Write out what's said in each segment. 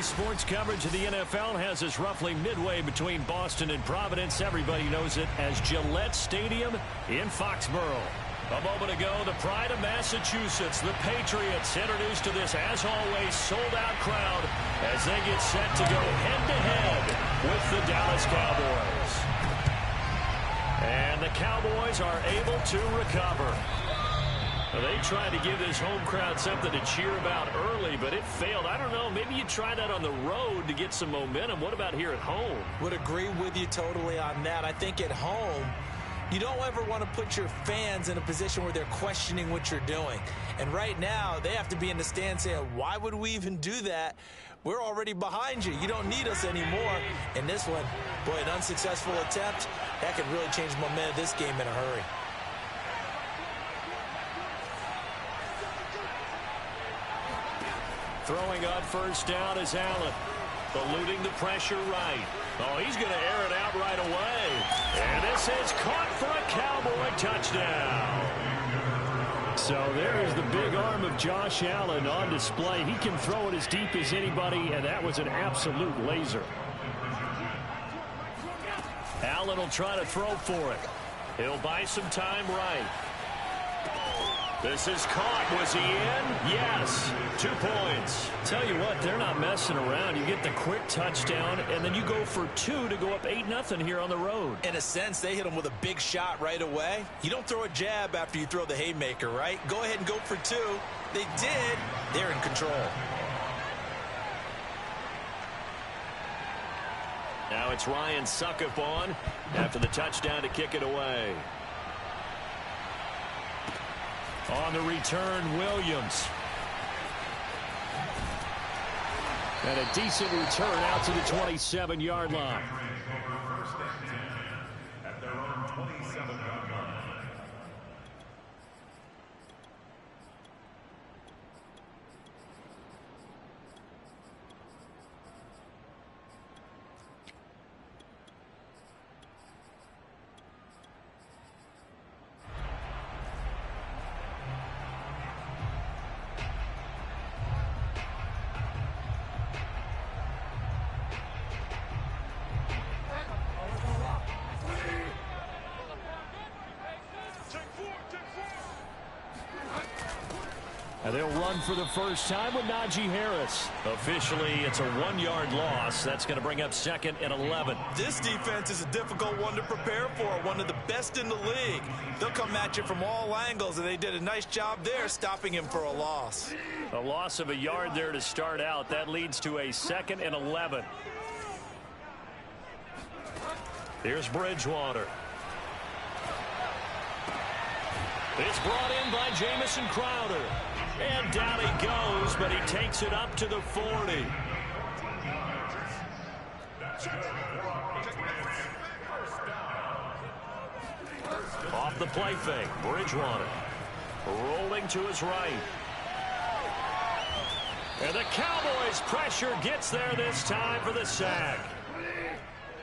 Sports coverage of the NFL has us roughly midway between Boston and Providence. Everybody knows it as Gillette Stadium in Foxborough. A moment ago, the pride of Massachusetts, the Patriots, introduced to this, as always, sold-out crowd as they get set to go head-to-head with the Dallas Cowboys. And the Cowboys are able to recover. They tried to give this home crowd something to cheer about early, but it failed. I don't know. Maybe you try that on the road to get some momentum. What about here at home? Would agree with you totally on that. I think at home, you don't ever want to put your fans in a position where they're questioning what you're doing. And right now, they have to be in the stand saying, why would we even do that? We're already behind you. You don't need us anymore. And this one, boy, an unsuccessful attempt, that could really change the momentum of this game in a hurry. Throwing on first down is Allen. Eluding the pressure right. Oh, he's going to air it out right away. And this is caught for a Cowboy touchdown. So there is the big arm of Josh Allen on display. He can throw it as deep as anybody, and that was an absolute laser. Allen will try to throw for it. He'll buy some time right. This is caught. Was he in? Yes. 2 points. Tell you what, they're not messing around. You get the quick touchdown, and then you go for 2 to go up 8-0 here on the road. In a sense, they hit him with a big shot right away. You don't throw a jab after you throw the haymaker, right? Go ahead and go for 2. They did. They're in control. Now it's Ryan Suckup on after the touchdown to kick it away. On the return, Williams. And a decent return out to the 27-yard line. At their own 27-yard line. And they'll run for the first time with Najee Harris. Officially, it's a 1-yard loss. That's going to bring up 2nd and 11. This defense is a difficult one to prepare for, one of the best in the league. They'll come at you from all angles, and they did a nice job there stopping him for a loss. A loss of a yard there to start out. That leads to a 2nd and 11. Here's Bridgewater. It's brought in by Jamison Crowder. And down he goes, but he takes it up to the 40. Off the play fake, Bridgewater. Rolling to his right. And the Cowboys' pressure gets there this time for the sack.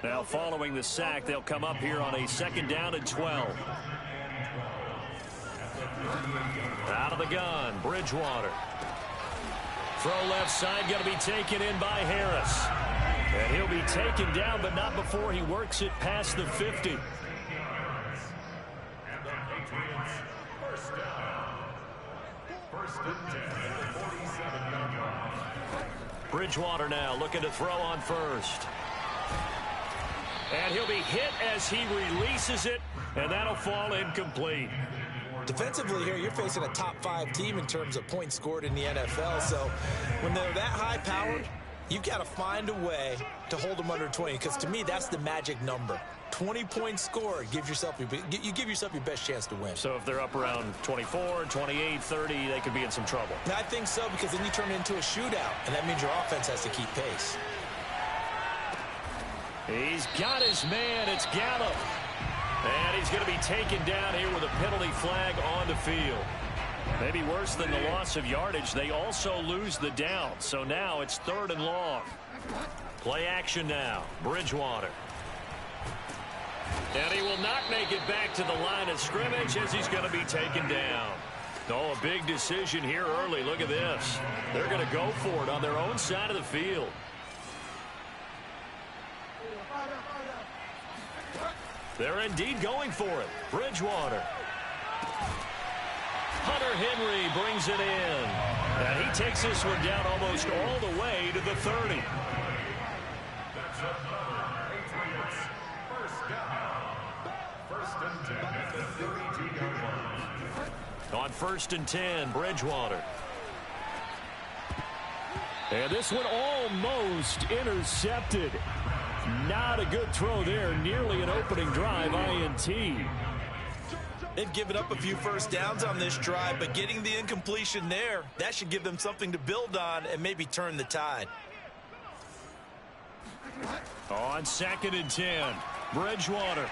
Now following the sack, they'll come up here on a 2nd down and 12. Out of the gun, Bridgewater. Throw left side, going to be taken in by Harris. And he'll be taken down, but not before he works it past the 50. And the Patriots, first down. First and 10 at the 47-yard line. Bridgewater now looking to throw on first. And he'll be hit as he releases it, and that'll fall incomplete. Defensively here, you're facing a top-5 team in terms of points scored in the NFL. So when they're that high-powered, you've got to find a way to hold them under 20, because to me, that's the magic number. 20 points scored, you give yourself your best chance to win. So if they're up around 24, 28, 30, they could be in some trouble. And I think so, because then you turn it into a shootout, and that means your offense has to keep pace. He's got his man. It's Gallup. And he's going to be taken down here with a penalty flag on the field. Maybe worse than the loss of yardage, they also lose the down. So now it's 3rd and long. Play action now. Bridgewater. And he will not make it back to the line of scrimmage as he's going to be taken down. Oh, a big decision here early. Look at this. They're going to go for it on their own side of the field. They're indeed going for it. Bridgewater. Hunter Henry brings it in. And he takes this one down almost all the way to the 30. That's another Patriots, first down. First and 10 at the 32-yard line. On 1st and 10, Bridgewater. And this one almost intercepted. Not a good throw there. Nearly an opening drive INT. They've given up a few first downs on this drive, but getting the incompletion there, that should give them something to build on and maybe turn the tide. On 2nd and 10, Bridgewater.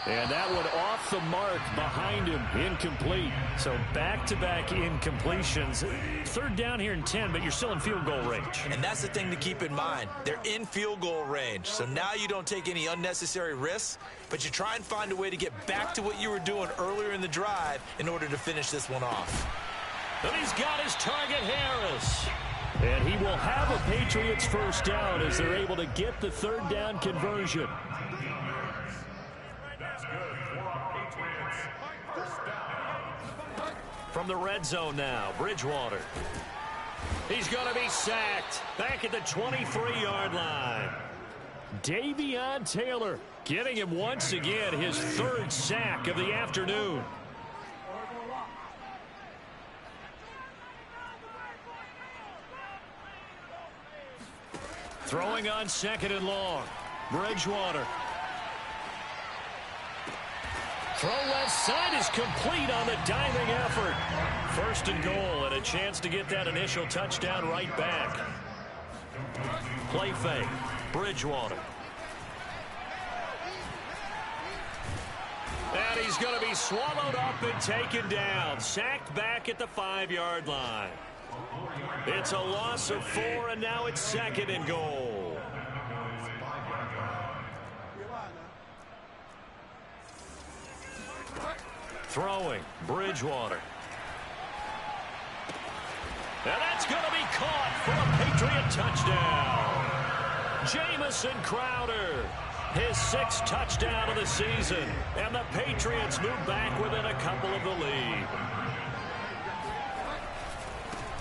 And that one off the mark behind him, incomplete. So back-to-back incompletions. 3rd down here and 10, but you're still in field goal range. And that's the thing to keep in mind. They're in field goal range. So now you don't take any unnecessary risks, but you try and find a way to get back to what you were doing earlier in the drive in order to finish this one off. And he's got his target, Harris. And he will have a Patriots first down as they're able to get the 3rd down conversion. From the red zone now, Bridgewater. He's going to be sacked back at the 23-yard line. Davion Taylor getting him once again his 3rd sack of the afternoon. Throwing on 2nd and long, Bridgewater. Throw left side is complete on the diving effort. 1st and goal, and a chance to get that initial touchdown right back. Play fake. Bridgewater. And he's going to be swallowed up and taken down. Sacked back at the 5-yard line. It's a loss of 4, and now it's 2nd and goal. Throwing, Bridgewater. And that's going to be caught for a Patriot touchdown. Jamison Crowder, his 6th touchdown of the season. And the Patriots move back within a couple of the lead.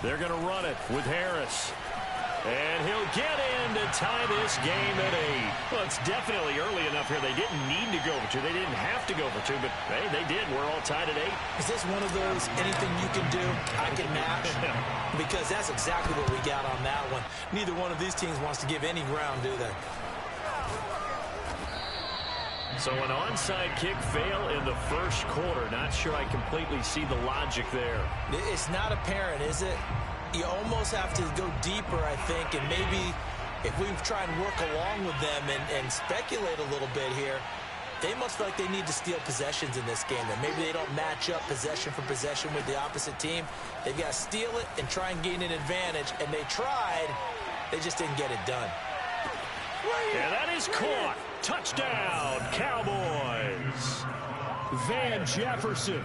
They're going to run it with Harris. And he'll get in to tie this game at 8. Well, it's definitely early enough here. They didn't need to go for 2. They didn't have to go for 2, but hey, they did. We're all tied at 8. Is this one of those anything you can do, I can match? Because that's exactly what we got on that one. Neither one of these teams wants to give any ground, do they? So an onside kick fail in the 1st quarter. Not sure I completely see the logic there. It's not apparent, is it? You almost have to go deeper, I think, and maybe if we try and work along with them and speculate a little bit here, they must feel like they need to steal possessions in this game. That maybe they don't match up possession for possession with the opposite team. They've got to steal it and try and gain an advantage, and they tried. They just didn't get it done. And that is caught. Touchdown, Cowboys. Van Jefferson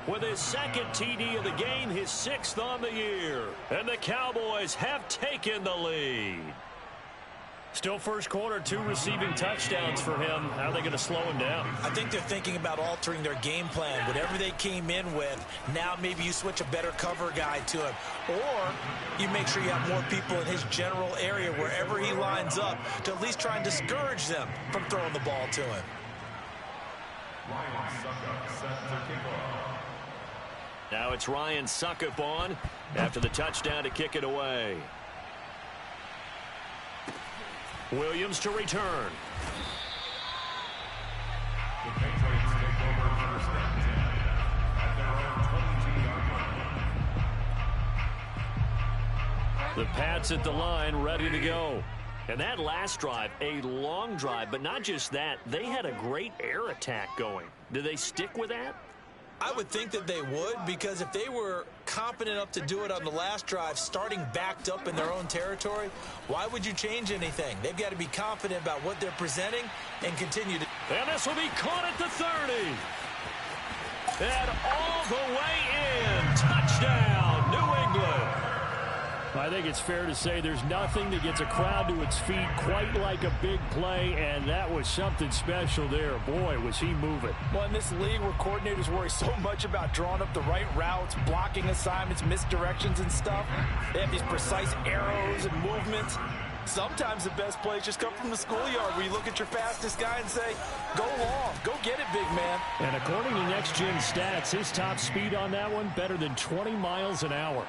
with his second TD of the game, his 6th on the year. And the Cowboys have taken the lead. Still first quarter, 2 receiving touchdowns for him. How are they going to slow him down? I think they're thinking about altering their game plan. Whatever they came in with, now maybe you switch a better cover guy to him. Or you make sure you have more people in his general area wherever he lines up to at least try and discourage them from throwing the ball to him. Now it's Ryan Suckup on after the touchdown to kick it away. Williams to return. The Patriots take over 1st and 10 at their own 22-yard line. The Pats at the line, ready to go. And that last drive, a long drive, but not just that, they had a great air attack going. Do they stick with that? I would think that they would, because if they were competent enough to do it on the last drive, starting backed up in their own territory, why would you change anything? They've got to be confident about what they're presenting and continue to. And this will be caught at the 30. And all the way in. Touchdown, New England. I think it's fair to say there's nothing that gets a crowd to its feet quite like a big play, and that was something special there. Boy, was he moving. Well, in this league where coordinators worry so much about drawing up the right routes, blocking assignments, misdirections and stuff, they have these precise arrows and movements. Sometimes the best plays just come from the schoolyard where you look at your fastest guy and say, go long, go get it, big man. And according to Next Gen Stats, his top speed on that one, better than 20 miles an hour.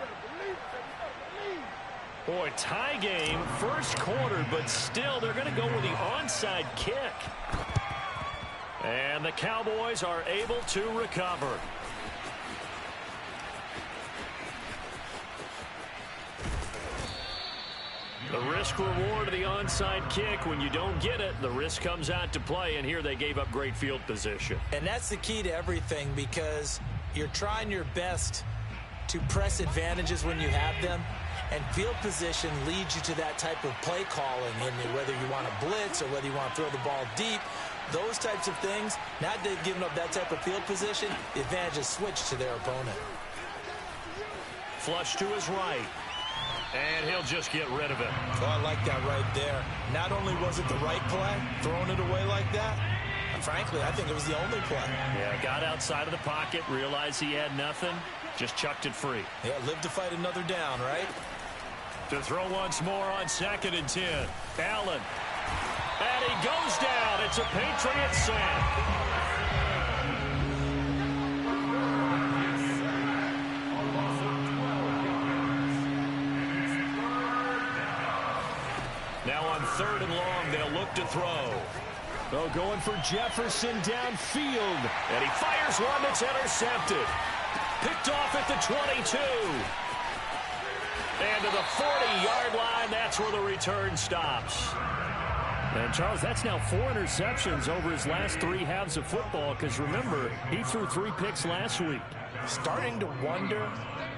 Boy, tie game, first quarter, but still they're going to go with the onside kick. And the Cowboys are able to recover. The risk reward of the onside kick, when you don't get it, the risk comes out to play, and here they gave up great field position. And that's the key to everything, because you're trying your best to press advantages when you have them. And field position leads you to that type of play calling, and whether you want to blitz or whether you want to throw the ball deep, those types of things. Now that they've given up that type of field position, the advantage is switched to their opponent. Flush to his right. And he'll just get rid of it. Oh, I like that right there. Not only was it the right play, throwing it away like that, frankly, I think it was the only play. Yeah, got outside of the pocket, realized he had nothing, just chucked it free. Yeah, live to fight another down, right? To throw once more on 2nd and 10. Allen. And he goes down. It's a Patriot sack. Now on 3rd and long, they'll look to throw. Oh, going for Jefferson downfield. And he fires one that's intercepted. Picked off at the 22. And to the 40-yard line, that's where the return stops. And, Charles, that's now 4 interceptions over his last 3 halves of football, because, remember, he threw 3 picks last week. Starting to wonder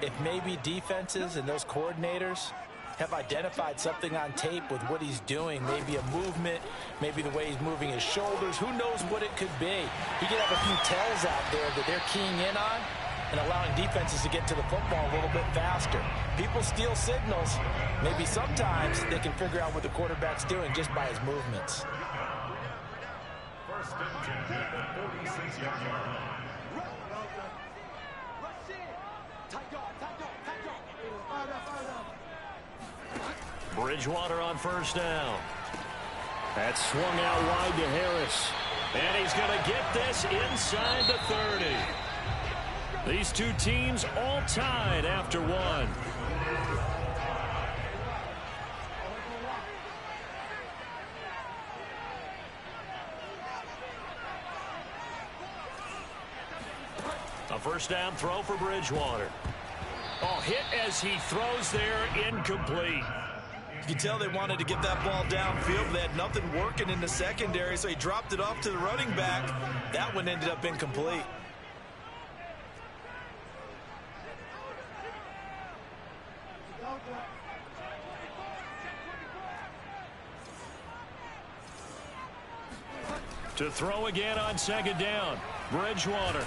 if maybe defenses and those coordinators have identified something on tape with what he's doing. Maybe a movement, maybe the way he's moving his shoulders. Who knows what it could be? He could have a few tells out there that they're keying in on and allowing defenses to get to the football a little bit faster. People steal signals. Maybe sometimes they can figure out what the quarterback's doing just by his movements. 1st and 10 at the 46-yard line. Bridgewater on 1st down. That's swung out wide to Harris. And he's going to get this inside the 30. These two teams all tied after 1. A 1st down throw for Bridgewater. Oh, hit as he throws there, incomplete. You can tell they wanted to get that ball downfield, but they had nothing working in the secondary, so he dropped it off to the running back. That one ended up incomplete. To throw again on 2nd down. Bridgewater.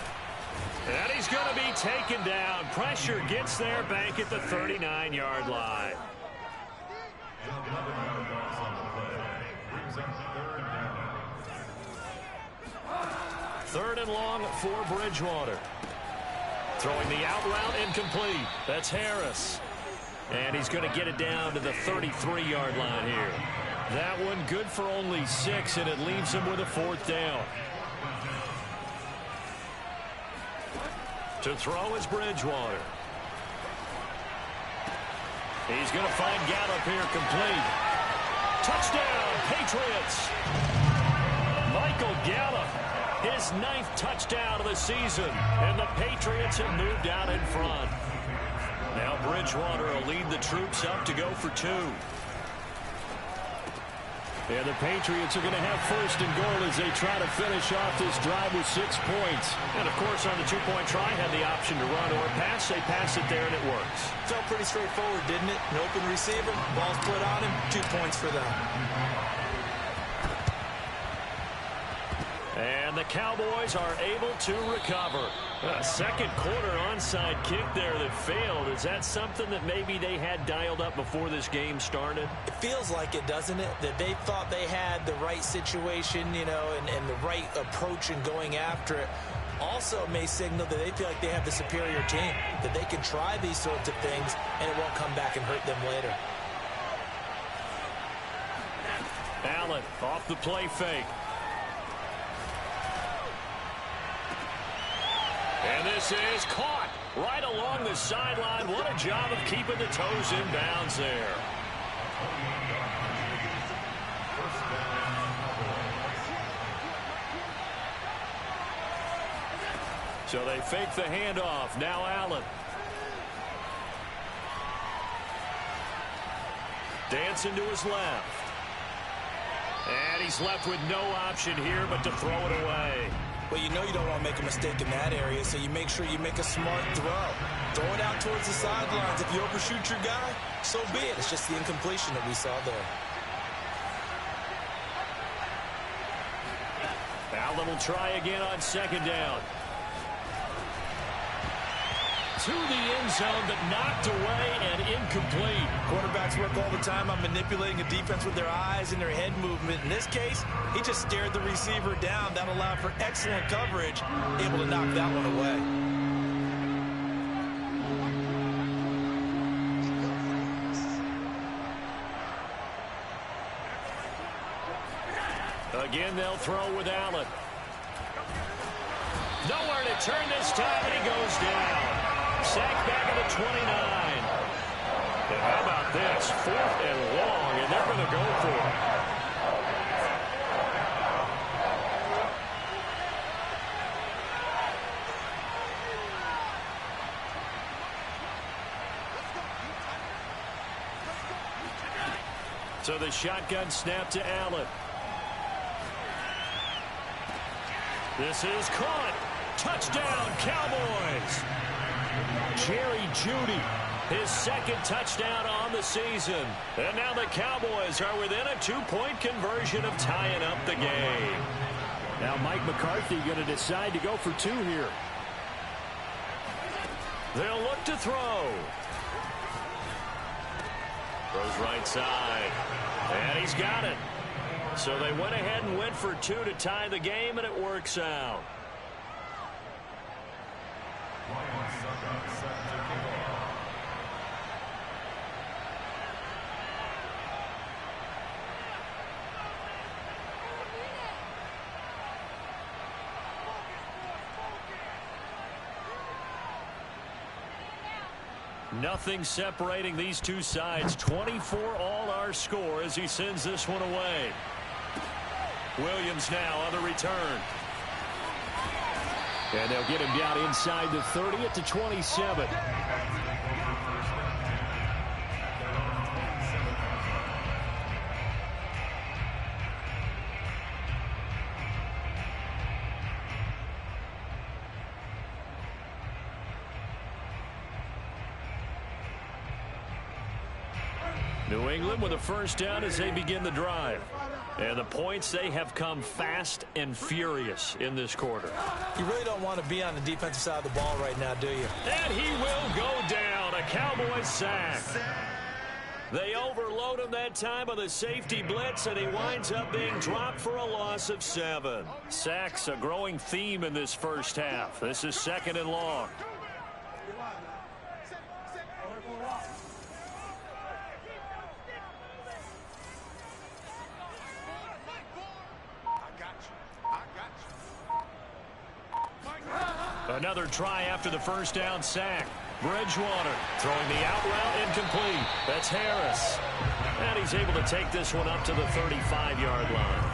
And he's going to be taken down. Pressure gets there back at the 39-yard line. Third and long for Bridgewater. Throwing the out route incomplete. That's Harris. And he's going to get it down to the 33-yard line here. That one good for only 6, and it leaves him with a 4th down. To throw is Bridgewater. He's going to find Gallup here complete. Touchdown, Patriots. Michael Gallup, his 9th touchdown of the season, and the Patriots have moved out in front. Now Bridgewater will lead the troops up to go for 2. And the Patriots are going to have 1st and goal as they try to finish off this drive with 6 points. And, of course, on the 2-point try, had the option to run or pass. They pass it there, and it works. Felt pretty straightforward, didn't it? An open receiver, ball's put on him, 2 points for them. And the Cowboys are able to recover. A second quarter onside kick there that failed. Is that something that maybe they had dialed up before this game started? It feels like it, doesn't it? That they thought they had the right situation, you know, and the right approach in going after it. Also may signal that they feel like they have the superior team, that they can try these sorts of things and it won't come back and hurt them later. Allen off the play fake. And this is caught right along the sideline. What a job of keeping the toes in bounds there. So they fake the handoff. Now Allen. Dancing to his left. And he's left with no option here but to throw it away. Well, you know you don't want to make a mistake in that area, so you make sure you make a smart throw. Throw it out towards the sidelines. If you overshoot your guy, so be it. It's just the incompletion that we saw there. Allen will try again on 2nd down. To the end zone, but knocked away and incomplete. Quarterbacks work all the time on manipulating a defense with their eyes and their head movement. In this case, he just stared the receiver down. That allowed for excellent coverage, able to knock that one away. Again, they'll throw with Allen. Nowhere to turn this time, and he goes down. Sacked back at the 29. And how about this? 4th and long, and they're going to go for it. So the shotgun snap to Allen. This is caught. Touchdown, Cowboys. Jerry Jeudy, his 2nd touchdown on the season. And now the Cowboys are within a 2-point conversion of tying up the game. Now Mike McCarthy going to decide to go for 2 here. They'll look to throw. Throws right side. And he's got it. So they went ahead and went for 2 to tie the game, and it works out. Nothing separating these two sides. 24 all our score as he sends this one away. Williams now on the return. And they'll get him down inside the 30 at the 27. New England with a first down as they begin the drive. And the points, they have come fast and furious in this quarter. You really don't want to be on the defensive side of the ball right now, do you? And he will go down. A Cowboys sack. They overload him that time on the safety blitz, and he winds up being dropped for a loss of 7. Sacks a growing theme in this first half. This is 2nd and long. Another try after the first down sack. Bridgewater throwing the out route incomplete. That's Harris. And he's able to take this one up to the 35-yard line.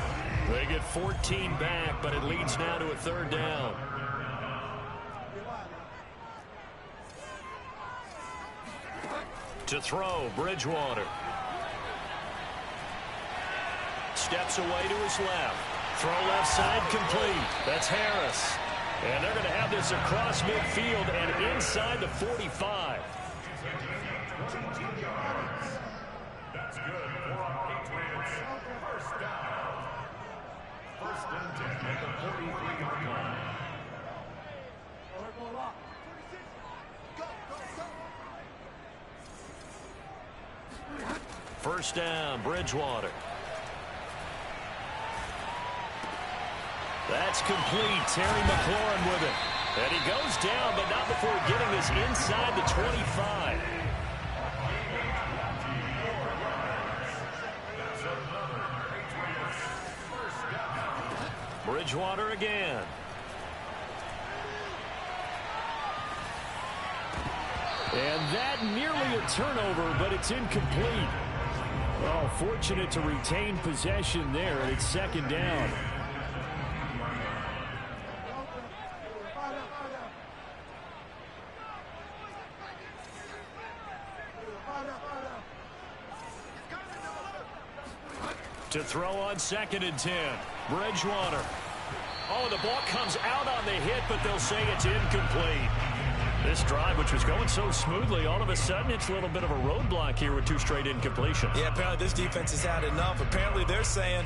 They get 14 back, but it leads now to a 3rd down. To throw, Bridgewater. Steps away to his left. Throw left side complete. That's Harris. And they're going to have this across midfield and inside the 45. That's good for a Patriots first down. 1st and 10 at the 43-yard line. First down, Bridgewater. That's complete. Terry McLaurin with it. And he goes down, but not before getting this inside the 25. Bridgewater again. And that nearly a turnover, but it's incomplete. Oh, fortunate to retain possession there. It's 2nd down. To throw on 2nd and 10. Bridgewater. Oh, the ball comes out on the hit, but they'll say it's incomplete. This drive, which was going so smoothly, all of a sudden it's a little bit of a roadblock here with 2 straight incompletions. Yeah, apparently this defense has had enough. Apparently they're saying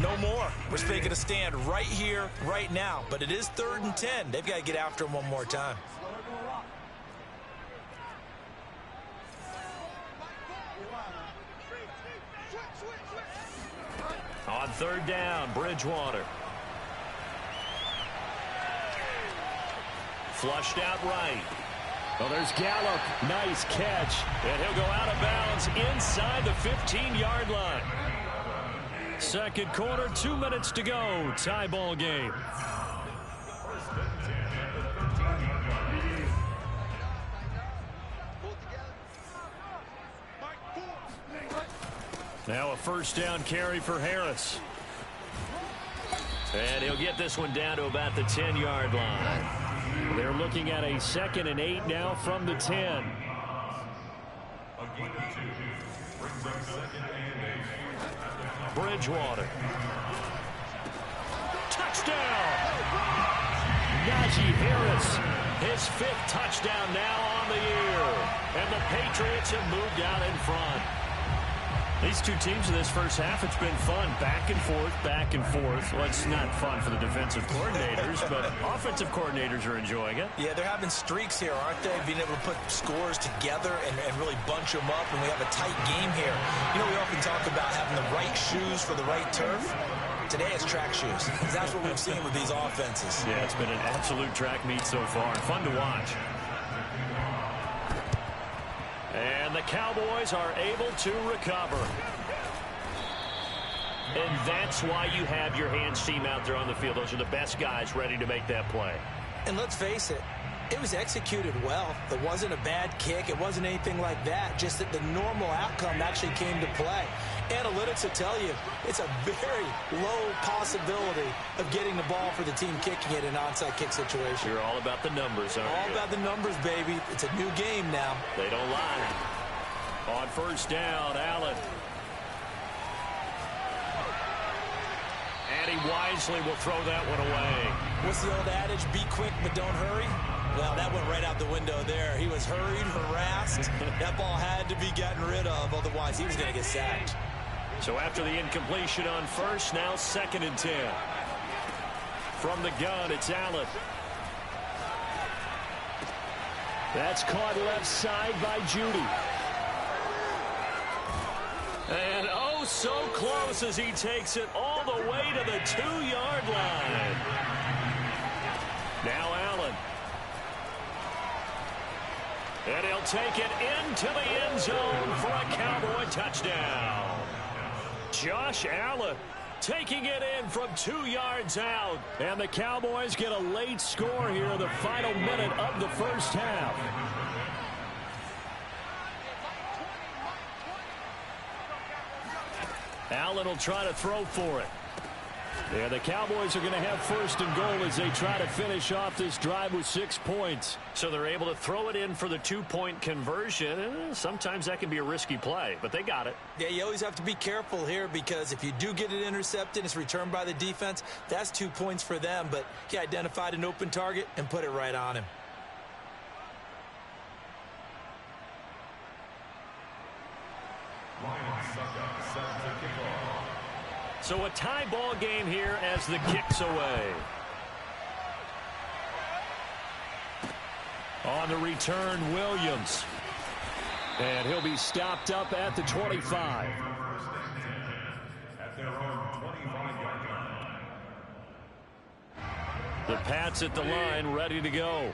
no more. We're making a stand right here, right now. But it is 3rd and 10. They've got to get after him one more time. On 3rd down, Bridgewater. Flushed out right. Well, there's Gallup. Nice catch. And he'll go out of bounds inside the 15-yard line. 2nd quarter, 2 minutes to go. Tie ball game. Now a first down carry for Harris. And he'll get this one down to about the 10-yard line. They're looking at a 2nd and 8 now from the 10. Bridgewater. Touchdown! Najee Harris, his 5th touchdown now on the year. And the Patriots have moved out in front. These 2 teams in this first half, it's been fun. Back and forth, back and forth. Well, it's not fun for the defensive coordinators, but offensive coordinators are enjoying it. Yeah, they're having streaks here, aren't they? Being able to put scores together and really bunch them up, and we have a tight game here. You know, we often talk about having the right shoes for the right turf. Today it's track shoes. That's what we've seen with these offenses. Yeah, it's been an absolute track meet so far. Fun to watch. And the Cowboys are able to recover. And that's why you have your hands team out there on the field. Those are the best guys ready to make that play. And let's face it, it was executed well. It wasn't a bad kick. It wasn't anything like that. Just that the normal outcome actually came to play. Analytics will tell you it's a very low possibility of getting the ball for the team kicking it in an onside kick situation. You're all about the numbers, aren't you? All about the numbers, baby. It's a new game now. They don't lie. On first down, Allen. And he wisely will throw that one away. What's the old adage? Be quick, but don't hurry. Well, that went right out the window there. He was hurried, harassed. That ball had to be gotten rid of, otherwise he was going to get sacked. So after the incompletion on first, now 2nd and 10. From the gun, it's Allen. That's caught left side by Judy. And oh, so close as he takes it all the way to the 2-yard line. Now Allen. And he'll take it into the end zone for a Cowboy touchdown. Josh Allen taking it in from 2 yards out. And the Cowboys get a late score here in the final minute of the first half. Allen will try to throw for it. Yeah, the Cowboys are going to have 1st and goal as they try to finish off this drive with 6 points. So they're able to throw it in for the 2-point conversion. Sometimes that can be a risky play, but they got it. Yeah, you always have to be careful here because if you do get it intercepted, it's returned by the defense. That's 2 points for them, but he identified an open target and put it right on him. So a tie ball game here as the kick's away. On the return, Williams. And he'll be stopped up at the 25. The Pats at the line, ready to go.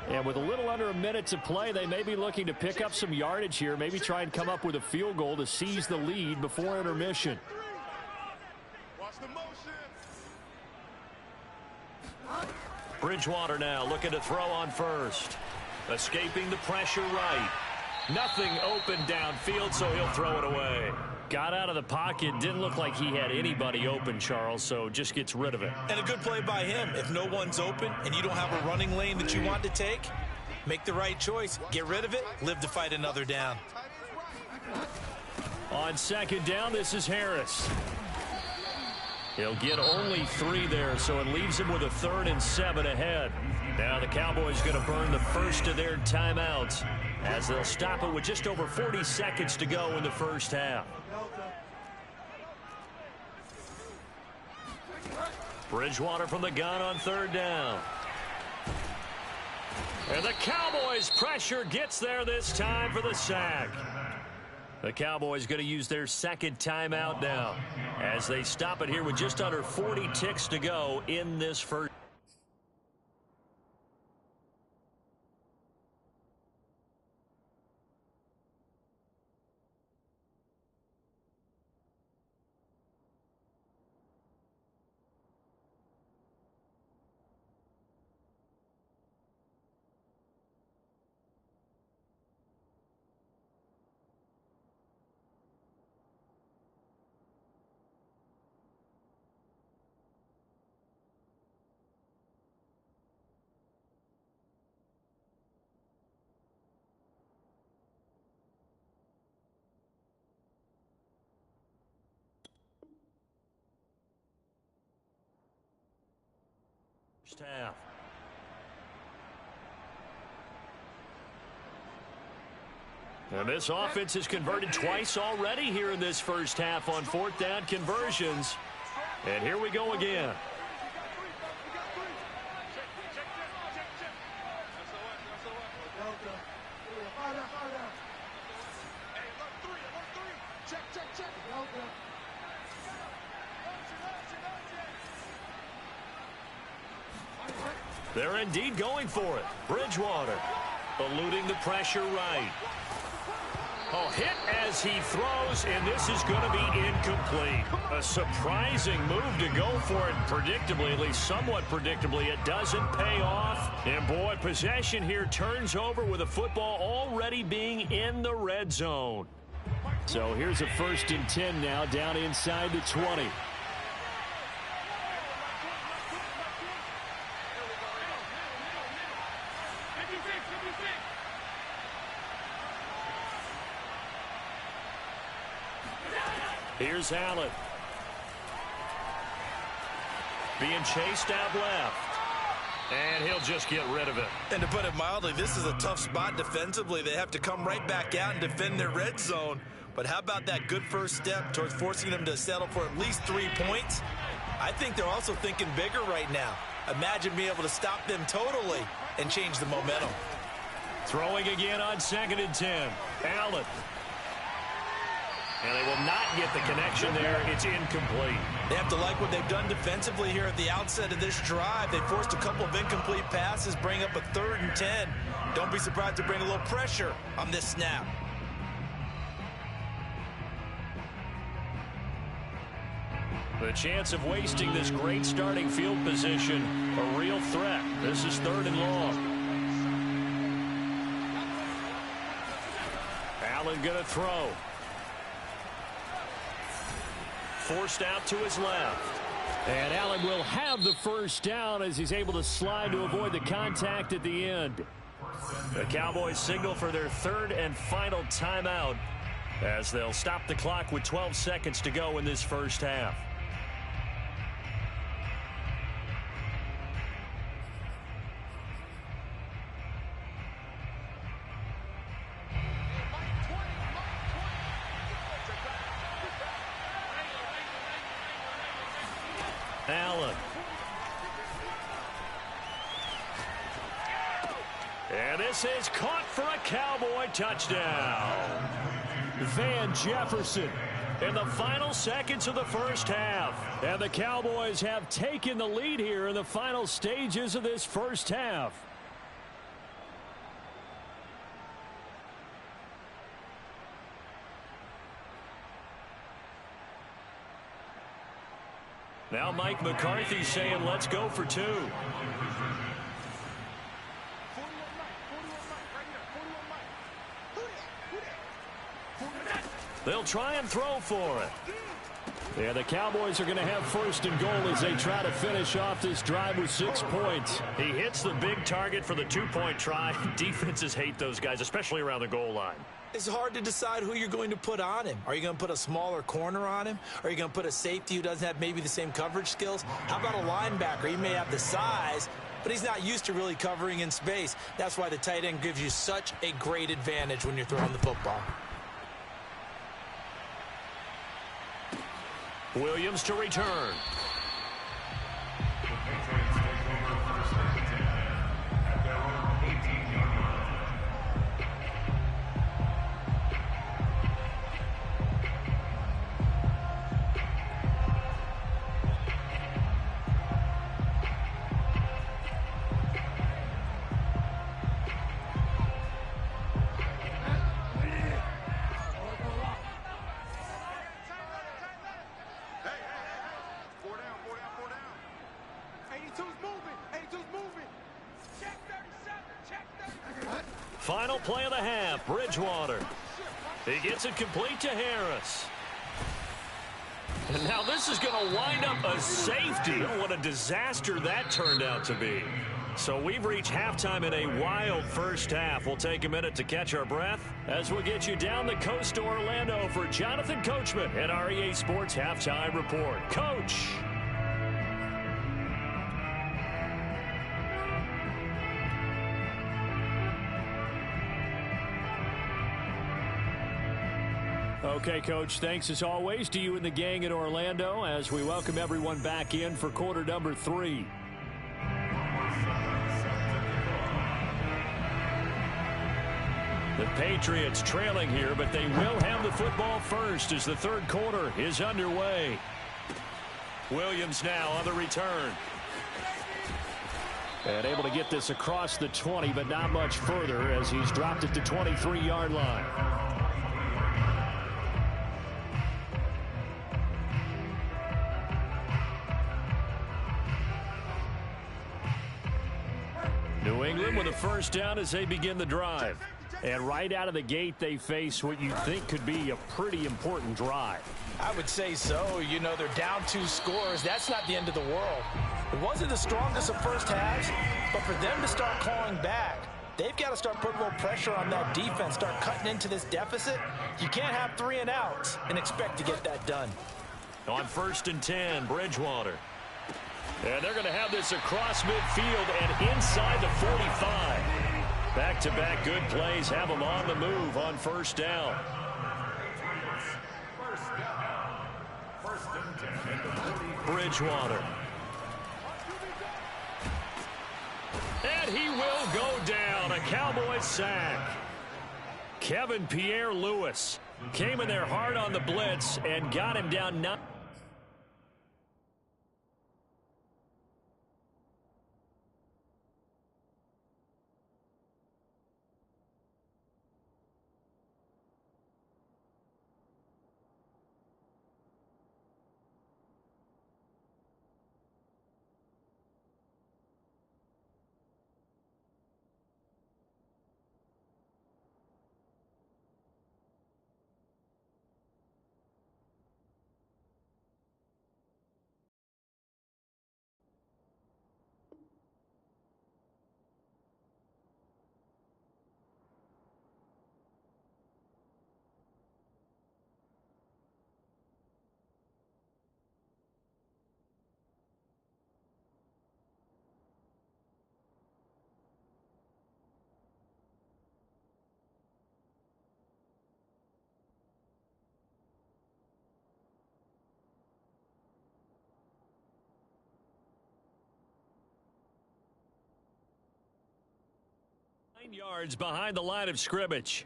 And with a little under a minute to play, they may be looking to pick up some yardage here, maybe try and come up with a field goal to seize the lead before intermission. Bridgewater now looking to throw on first. Escaping the pressure right. Nothing open downfield, so he'll throw it away. Got out of the pocket. Didn't look like he had anybody open, Charles, so just gets rid of it. And a good play by him. If no one's open and you don't have a running lane that you want to take, make the right choice. Get rid of it. Live to fight another down. On 2nd down, this is Harris. He'll get only 3 there, so it leaves him with a 3rd and 7 ahead. Now the Cowboys going to burn the first of their timeouts as they'll stop it with just over 40 seconds to go in the first half. Bridgewater from the gun on 3rd down. And the Cowboys' pressure gets there this time for the sack. The Cowboys going to use their 2nd timeout now as they stop it here with just under 40 ticks to go in this first. Half. And this offense has converted twice already here in this first half on 4th down conversions. And here we go again. They're indeed going for it. Bridgewater eluding the pressure right. Oh, hit as he throws, and this is going to be incomplete. A surprising move to go for it predictably, at least somewhat predictably. It doesn't pay off. And, boy, possession here turns over with the football already being in the red zone. So here's a 1st and 10 now down inside the 20. Here's Allen. Being chased out left. And he'll just get rid of it. And to put it mildly, this is a tough spot defensively. They have to come right back out and defend their red zone. But how about that good first step towards forcing them to settle for at least 3 points? I think they're also thinking bigger right now. Imagine being able to stop them totally and change the momentum. Throwing again on 2nd and 10. Allen. And they will not get the connection there. It's incomplete. They have to like what they've done defensively here at the outset of this drive. They forced a couple of incomplete passes, bring up a 3rd and 10. Don't be surprised to bring a little pressure on this snap. The chance of wasting this great starting field position, a real threat. This is 3rd and long. Allen going to throw. Forced out to his left. And Allen will have the first down as he's able to slide to avoid the contact at the end. The Cowboys signal for their 3rd and final timeout as they'll stop the clock with 12 seconds to go in this first half. Allen. And this is caught for a Cowboy touchdown. Van Jefferson in the final seconds of the first half. And the Cowboys have taken the lead here in the final stages of this first half. Now Mike McCarthy saying, let's go for 2. They'll try and throw for it. Yeah, the Cowboys are going to have 1st and goal as they try to finish off this drive with 6 points. He hits the big target for the 2-point try. Defenses hate those guys, especially around the goal line. It's hard to decide who you're going to put on him. Are you going to put a smaller corner on him? Are you going to put a safety who doesn't have maybe the same coverage skills? How about a linebacker? He may have the size, but he's not used to really covering in space. That's why the tight end gives you such a great advantage when you're throwing the football. Williams to return. Final play of the half, Bridgewater. He gets it complete to Harris. And now this is going to wind up a safety. What a disaster that turned out to be. So we've reached halftime in a wild first half. We'll take a minute to catch our breath as we'll get you down the coast to Orlando for Jonathan Coachman at our EA Sports Halftime Report. Coach. Okay, Coach, thanks as always to you and the gang in Orlando as we welcome everyone back in for quarter number 3. The Patriots trailing here, but they will have the football first as the 3rd quarter is underway. Williams now on the return. And able to get this across the 20, but not much further as he's dropped it to 23-yard line. New England with a first down as they begin the drive. And right out of the gate, they face what you think could be a pretty important drive. I would say so. You know, they're down 2 scores. That's not the end of the world. It wasn't the strongest of first halves, but for them to start clawing back, they've got to start putting a little pressure on that defense, start cutting into this deficit. You can't have 3 and outs and expect to get that done. On 1st and 10, Bridgewater. And they're going to have this across midfield and inside the 45. Back-to-back good plays have them on the move on first down. First and 10 at the 40. Bridgewater. And he will go down. A Cowboys sack. Kevin Pierre-Louis came in there hard on the blitz and got him down 9. Yards behind the line of scrimmage.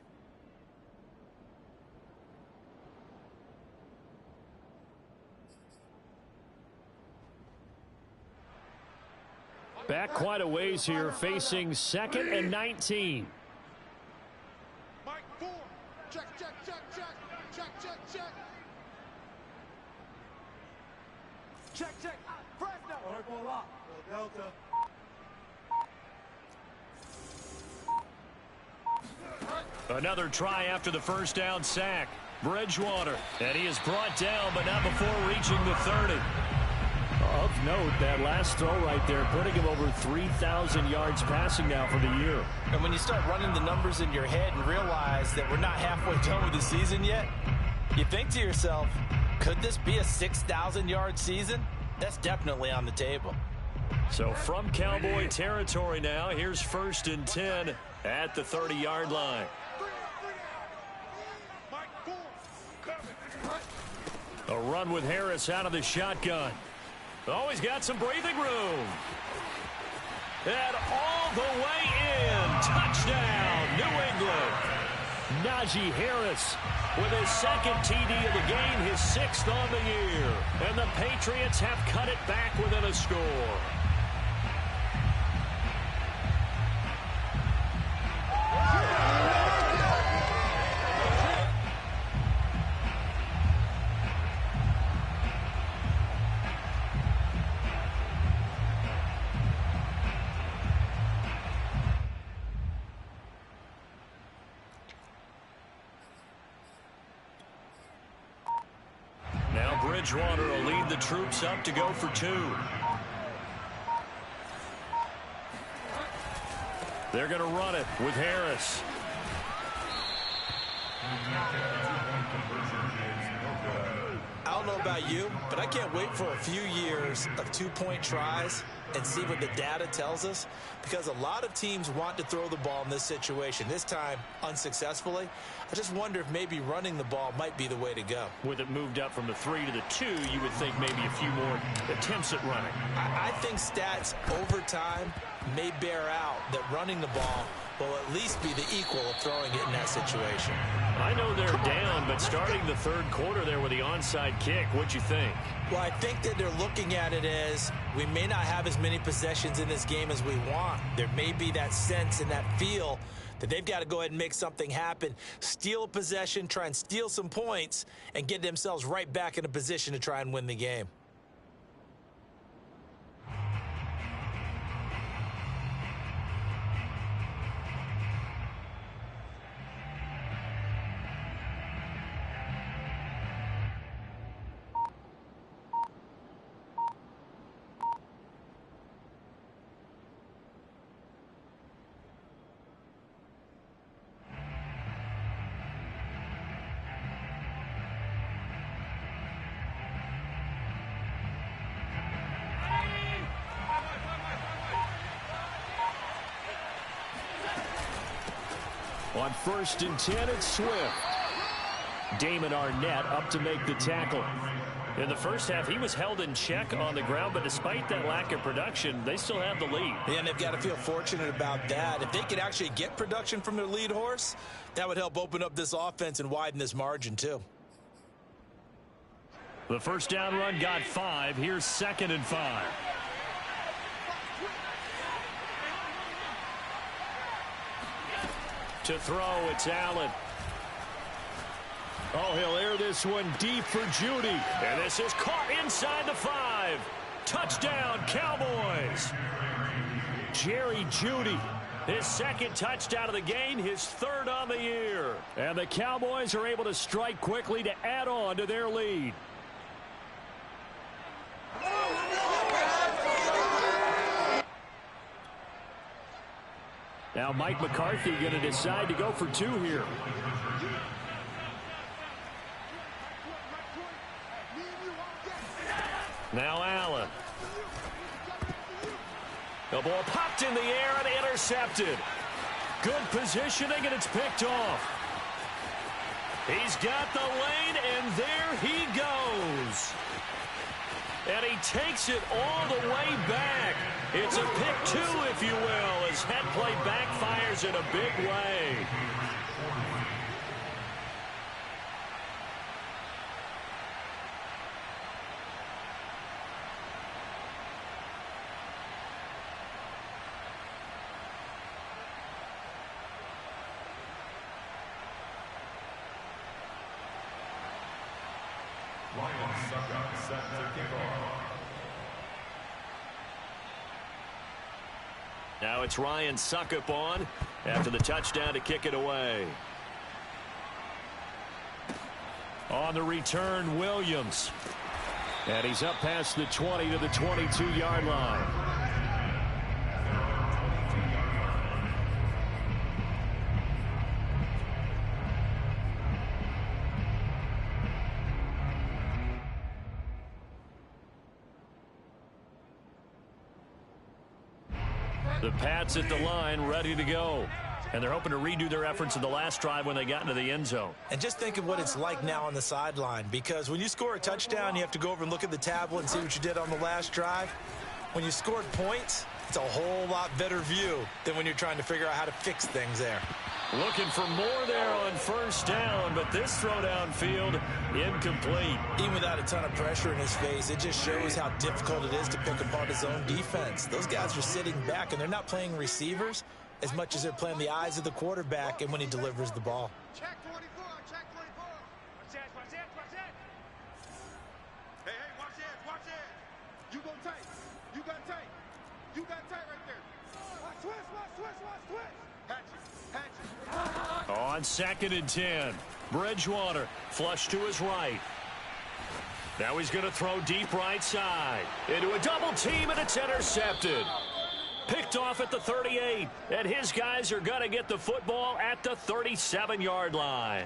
Back quite a ways here, facing 2nd and 19. Mike 4. Check, check, check, check. Check, check, check. Check, check. Fresno. Purple lock. Delta. Another try after the first down sack. Bridgewater. And he is brought down, but not before reaching the 30. Of note, that last throw right there, putting him over 3,000 yards passing now for the year. And when you start running the numbers in your head and realize that we're not halfway done with the season yet, you think to yourself, could this be a 6,000-yard season? That's definitely on the table. So from Cowboy territory now, here's 1st and 10 at the 30-yard line. A run with Harris out of the shotgun. Oh, he's got some breathing room. And all the way in. Touchdown, New England. Najee Harris with his 2nd TD of the game, his 6th on the year. And the Patriots have cut it back within a score. Bridgewater will lead the troops up to go for 2. They're going to run it with Harris. I don't know about you, but I can't wait for a few years of 2-point tries and see what the data tells us, because a lot of teams want to throw the ball in this situation, this time unsuccessfully. I just wonder if maybe running the ball might be the way to go. With it moved up from the 3 to the 2, you would think maybe a few more attempts at running. I think stats over time may bear out that running the ball will at least be the equal of throwing it in that situation. I know they're down, but starting the 3rd quarter there with the onside kick, what'd you think? Well, I think that they're looking at it as we may not have as many possessions in this game as we want. There may be that sense and that feel that they've got to go ahead and make something happen, steal a possession, try and steal some points, and get themselves right back in a position to try and win the game. On 1st and 10, it's Swift. Damon Arnett up to make the tackle. In the first half, he was held in check on the ground, but despite that lack of production, they still have the lead. Yeah, and they've got to feel fortunate about that. If they could actually get production from their lead horse, that would help open up this offense and widen this margin, too. The first down run got 5. Here's 2nd and 5. To throw, it's Allen. Oh, he'll air this one deep for Judy. And this is caught inside the 5. Touchdown, Cowboys. Jerry Judy, his 2nd touchdown of the game, his 3rd on the year. And the Cowboys are able to strike quickly to add on to their lead. Now Mike McCarthy going to decide to go for 2 here. Now Allen. The ball popped in the air and intercepted. Good positioning, and it's picked off. He's got the lane, and there he goes. And he takes it all the way back. It's a pick 2, if you will, as head play backfires in a big way. Set to kick off. Now it's Ryan Suckup on after the touchdown to kick it away. On the return, Williams. And he's up past the 20 to the 22-yard line. The Pats at the line, ready to go. And they're hoping to redo their efforts in the last drive when they got into the end zone. And just think of what it's like now on the sideline, because when you score a touchdown, you have to go over and look at the tablet and see what you did on the last drive. When you scored points, it's a whole lot better view than when you're trying to figure out how to fix things there. Looking for more there on 1st down, but this throw downfield, incomplete. Even without a ton of pressure in his face, it just shows how difficult it is to pick apart his own defense. Those guys are sitting back, and they're not playing receivers as much as they're playing the eyes of the quarterback and when he delivers the ball. Check 24, check 24. Watch that, watch that, watch that. Hey, watch that. You go tight. You got tight. You got tight right there. Watch twist, watch twist, watch twist. Hatch it. On 2nd and 10, Bridgewater flush to his right. Now he's going to throw deep right side into a double team, and it's intercepted. Picked off at the 38, and his guys are going to get the football at the 37-yard line.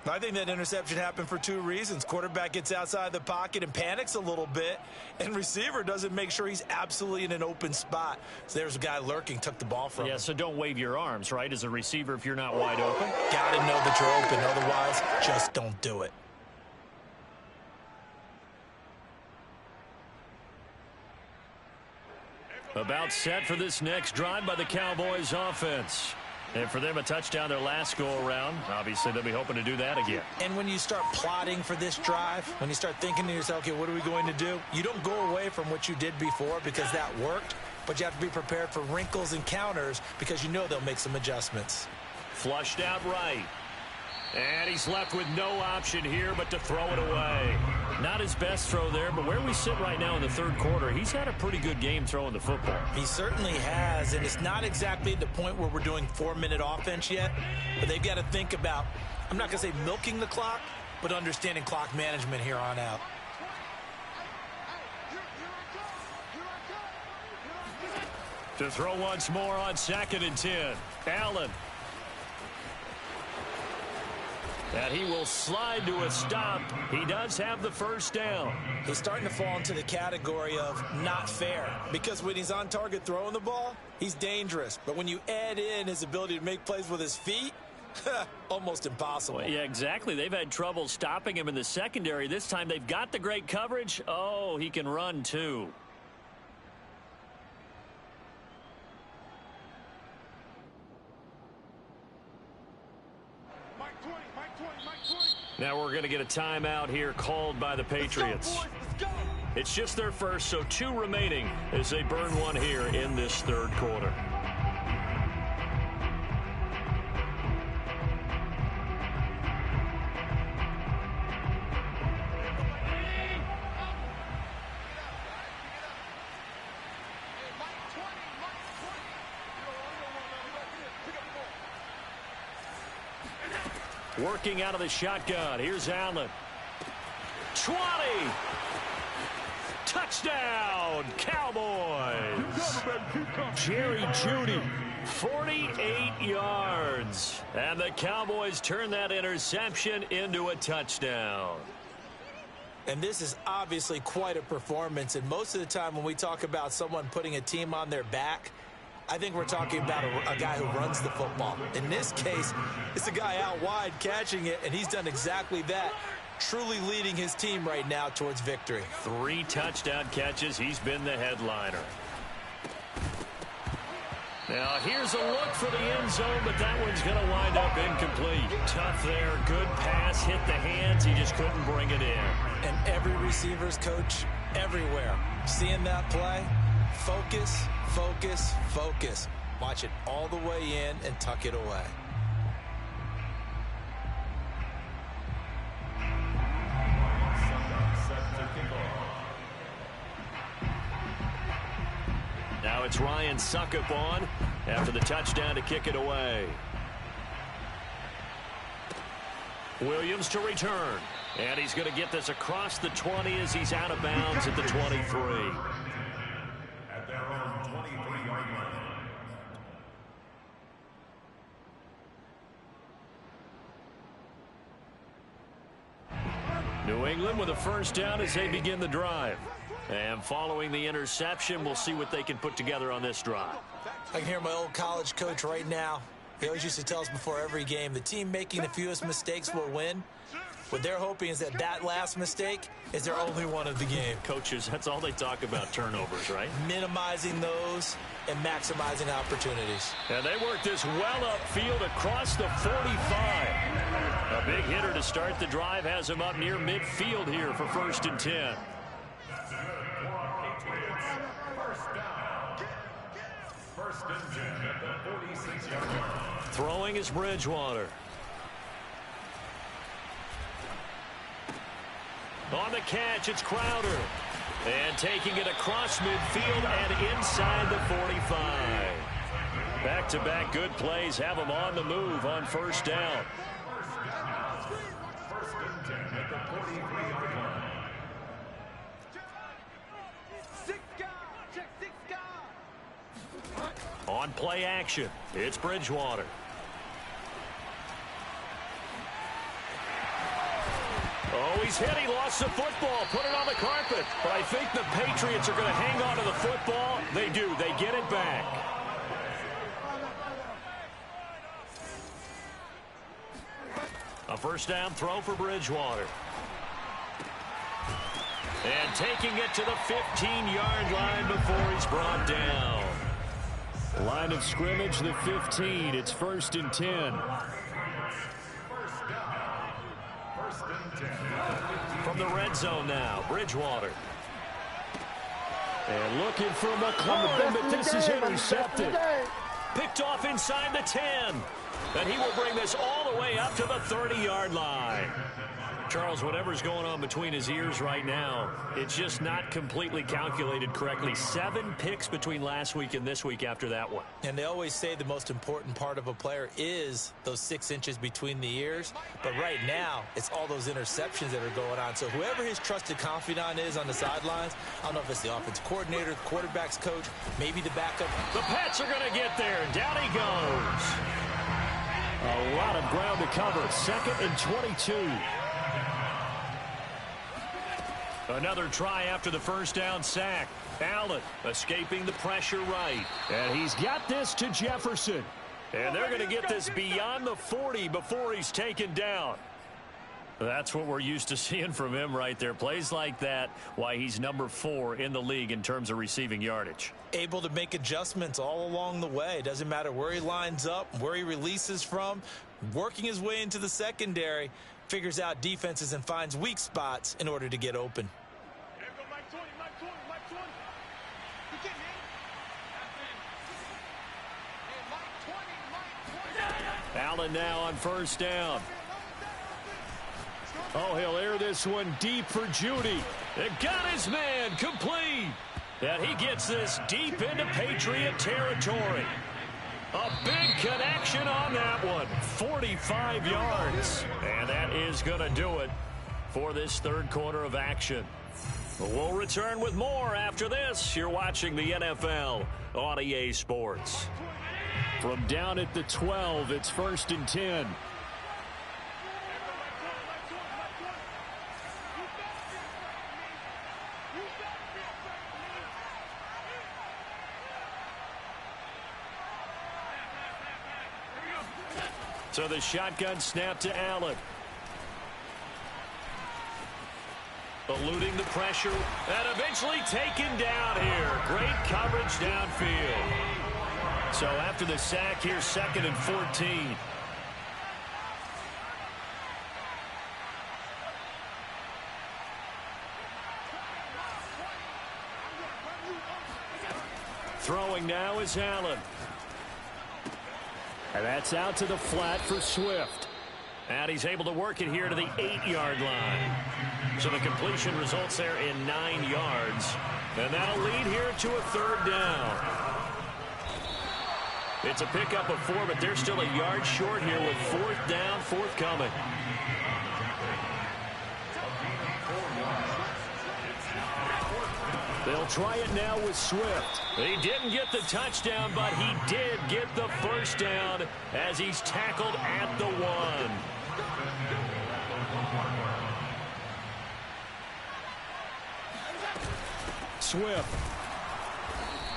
I think that interception happened for 2 reasons. Quarterback gets outside the pocket and panics a little bit, and receiver doesn't make sure he's absolutely in an open spot. So there's a guy lurking, took the ball from him. Yeah, so don't wave your arms, right, as a receiver if you're not wide open. Got to know that you're open. Otherwise, just don't do it. About set for this next drive by the Cowboys offense. And for them, a touchdown their last go-around. Obviously, they'll be hoping to do that again. And when you start plotting for this drive, when you start thinking to yourself, okay, what are we going to do? You don't go away from what you did before because that worked, but you have to be prepared for wrinkles and counters because you know they'll make some adjustments. Flushed out right. And he's left with no option here but to throw it away. Not his best throw there, but where we sit right now in the 3rd quarter, he's had a pretty good game throwing the football. He certainly has, and it's not exactly the point where we're doing 4-minute offense yet, but they've got to think about, I'm not going to say milking the clock, but understanding clock management here on out. To throw once more on 2nd and 10. Allen. And he will slide to a stop. He does have the first down. He's starting to fall into the category of not fair, because when he's on target throwing the ball, he's dangerous. But when you add in his ability to make plays with his feet, almost impossible. Well, yeah, exactly. They've had trouble stopping him in the secondary. This time they've got the great coverage. Oh, he can run too. Now we're going to get a timeout here called by the Patriots. It's just their first, so 2 remaining as they burn one here in this third quarter. Working out of the shotgun. Here's Allen. 20. Touchdown, Cowboys. Jerry Jeudy, 48 yards. And the Cowboys turn that interception into a touchdown. And this is obviously quite a performance. And most of the time when we talk about someone putting a team on their back, I think we're talking about a guy who runs the football. In this case, it's a guy out wide catching it, and he's done exactly that, truly leading his team right now towards victory. 3 touchdown catches. He's been the headliner. Now, here's a look for the end zone, but that one's going to wind up incomplete. Tough there. Good pass. Hit the hands. He just couldn't bring it in. And every receiver's coach everywhere, seeing that play, focus, focus, focus. Watch it all the way in and tuck it away. Now it's Ryan Suckup on after the touchdown to kick it away. Williams to return. And he's going to get this across the 20 as he's out of bounds at the 23. At their own 23-yard line. New England with a first down as they begin the drive. And following the interception, we'll see what they can put together on this drive. I can hear my old college coach right now. He always used to tell us before every game, the team making the fewest mistakes will win. What they're hoping is that last mistake is their only one of the game. Coaches, that's all they talk about, turnovers, right? Minimizing those and maximizing opportunities. And they work this well upfield across the 45. A big hitter to start the drive has him up near midfield here for 1st and 10. First and 10 at the 46-yard line. Throwing is Bridgewater. On the catch, it's Crowder. And taking it across midfield and inside the 45. Back-to-back good plays have them on the move on 1st down. First and 10 at the 43-yard line. On play action, it's Bridgewater. Oh, he's hit. He lost the football. Put it on the carpet. But I think the Patriots are going to hang on to the football. They do. They get it back. A first down throw for Bridgewater. And taking it to the 15-yard line before he's brought down. Line of scrimmage, the 15. It's 1st and 10. From the red zone now, Bridgewater. And looking for McLaurin, but this is intercepted. Picked off inside the 10. And he will bring this all the way up to the 30-yard line. Charles, whatever's going on between his ears right now, it's just not completely calculated correctly. 7 picks between last week and this week after that one. And they always say the most important part of a player is those 6 inches between the ears. But right now, it's all those interceptions that are going on. So whoever his trusted confidant is on the sidelines, I don't know if it's the offensive coordinator, the quarterback's coach, maybe the backup. The Pats are going to get there. Down he goes. A lot of ground to cover. 2nd and 22. Another try after the first down sack. Allen escaping the pressure right. And he's got this to Jefferson. And they're going to get this beyond the 40 before he's taken down. That's what we're used to seeing from him right there. Plays like that, why he's number 4 in the league in terms of receiving yardage. Able to make adjustments all along the way. Doesn't matter where he lines up, where he releases from. Working his way into the secondary. Figures out defenses and finds weak spots in order to get open. Allen now on first down. Oh, he'll air this one deep for Judy. It got his man complete. And he gets this deep into Patriot territory. A big connection on that one. 45 yards. And that is going to do it for this third quarter of action. We'll return with more after this. You're watching the NFL on EA Sports. From down at the 12, it's 1st and 10. So the shotgun snap to Allen. Eluding the pressure and eventually taken down here. Great coverage downfield. So after the sack, here's 2nd and 14. Throwing now is Allen. And that's out to the flat for Swift. And he's able to work it here to the 8-yard line. So the completion results there in 9 yards. And that'll lead here to a 3rd down. It's a pickup of 4, but they're still a yard short here with 4th down forthcoming. They'll try it now with Swift. He didn't get the touchdown, but he did get the first down as he's tackled at the 1. Swift.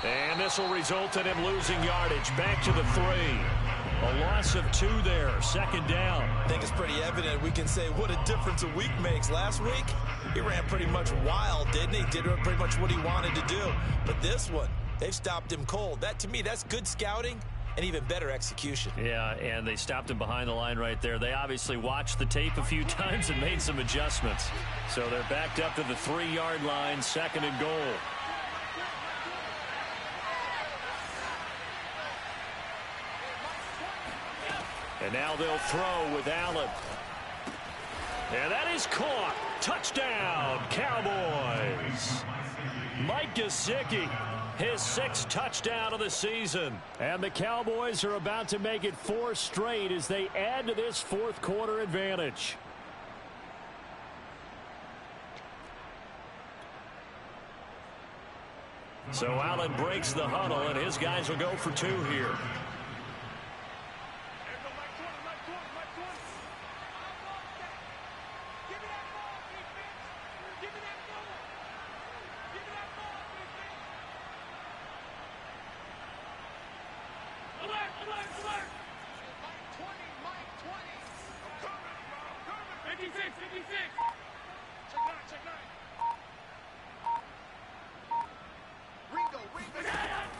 And this will result in him losing yardage. Back to the 3. A loss of 2 there. 2nd down. I think it's pretty evident. We can say what a difference a week makes. Last week, he ran pretty much wild, didn't he? Did pretty much what he wanted to do. But this one, they've stopped him cold. That, to me, that's good scouting and even better execution. Yeah, and they stopped him behind the line right there. They obviously watched the tape a few times and made some adjustments. So they're backed up to the 3-yard line, 2nd and goal. And now they'll throw with Allen. And that is caught. Touchdown, Cowboys. Mike Gesicki, his 6th touchdown of the season. And the Cowboys are about to make it 4 straight as they add to this 4th quarter advantage. So Allen breaks the huddle, and his guys will go for 2 here.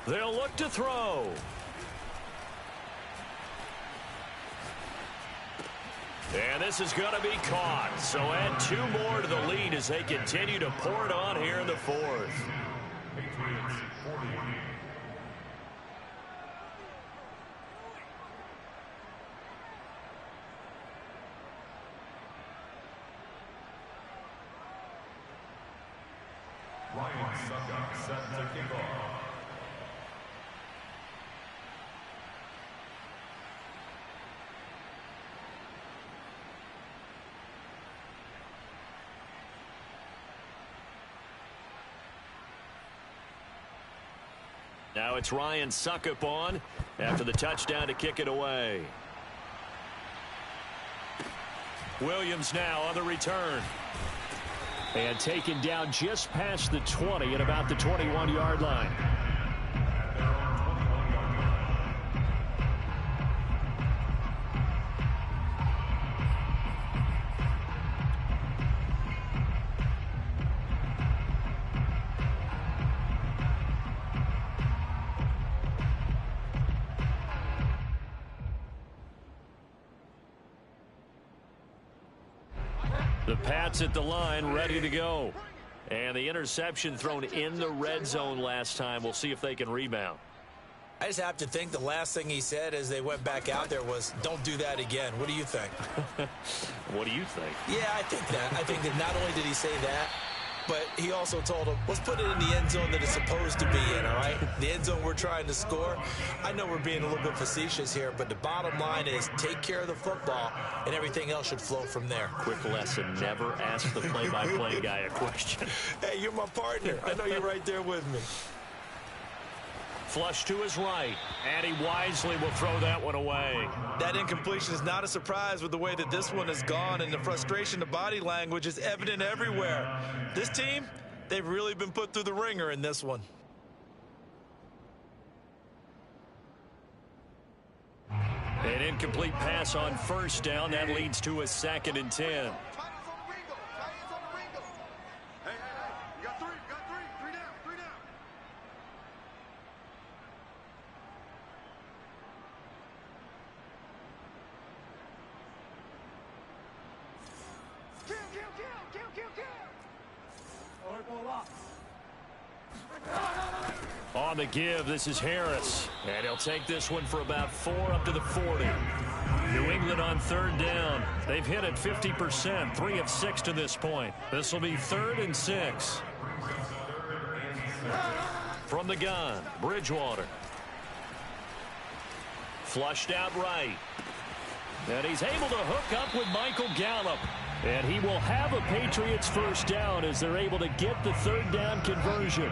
They'll look to throw. And this is going to be caught. So add 2 more to the lead as they continue to pour it on here in the 4th. Patriots 48. Ryan Suckup set to kick off. Now it's Ryan Suckup on after the touchdown to kick it away. Williams now on the return. And taken down just past the 20 at about the 21-yard line. The Pats at the line, ready to go. And the interception thrown in the red zone last time. We'll see if they can rebound. I just have to think the last thing he said as they went back out there was, don't do that again. What do you think? What do you think? Yeah, I think that. I think that not only did he say that, but he also told him, let's put it in the end zone that it's supposed to be in, all right? The end zone we're trying to score. I know we're being a little bit facetious here, but the bottom line is take care of the football, and everything else should flow from there. Quick lesson, never ask the play-by-play guy a question. Hey, you're my partner. I know you're right there with me. Flush to his right, and he wisely will throw that one away. That incompletion is not a surprise with the way that this one has gone, and the frustration, the body language is evident everywhere. This team, they've really been put through the ringer in this one. An incomplete pass on first down. That leads to a 2nd and 10. On the give, this is Harris. And he'll take this one for about 4 up to the 40. New England on 3rd down. They've hit it 50%, 3 of 6 to this point. This will be 3rd and 6. From the gun, Bridgewater. Flushed out right. And he's able to hook up with Michael Gallup. And he will have a Patriots first down as they're able to get the 3rd down conversion.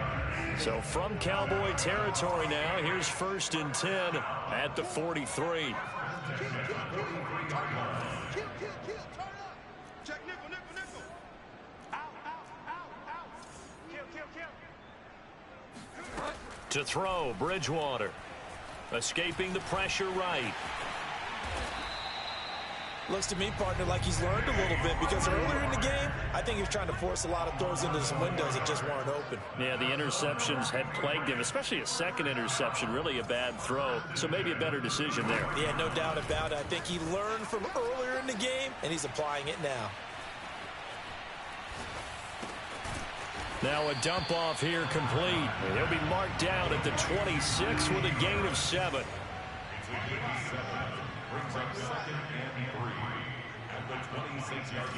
So from Cowboy territory now, here's 1st and 10 at the 43. To throw, Bridgewater. Escaping the pressure right. Looks to me, partner, like he's learned a little bit, because earlier in the game, I think he was trying to force a lot of throws into some windows that just weren't open. Yeah, the interceptions had plagued him, especially a second interception, really a bad throw. So maybe a better decision there. Yeah, no doubt about it. I think he learned from earlier in the game, and he's applying it now. Now a dump off here complete. And he'll be marked down at the 26 with a gain of 7. Brings up 2nd and 3 at the 26-yard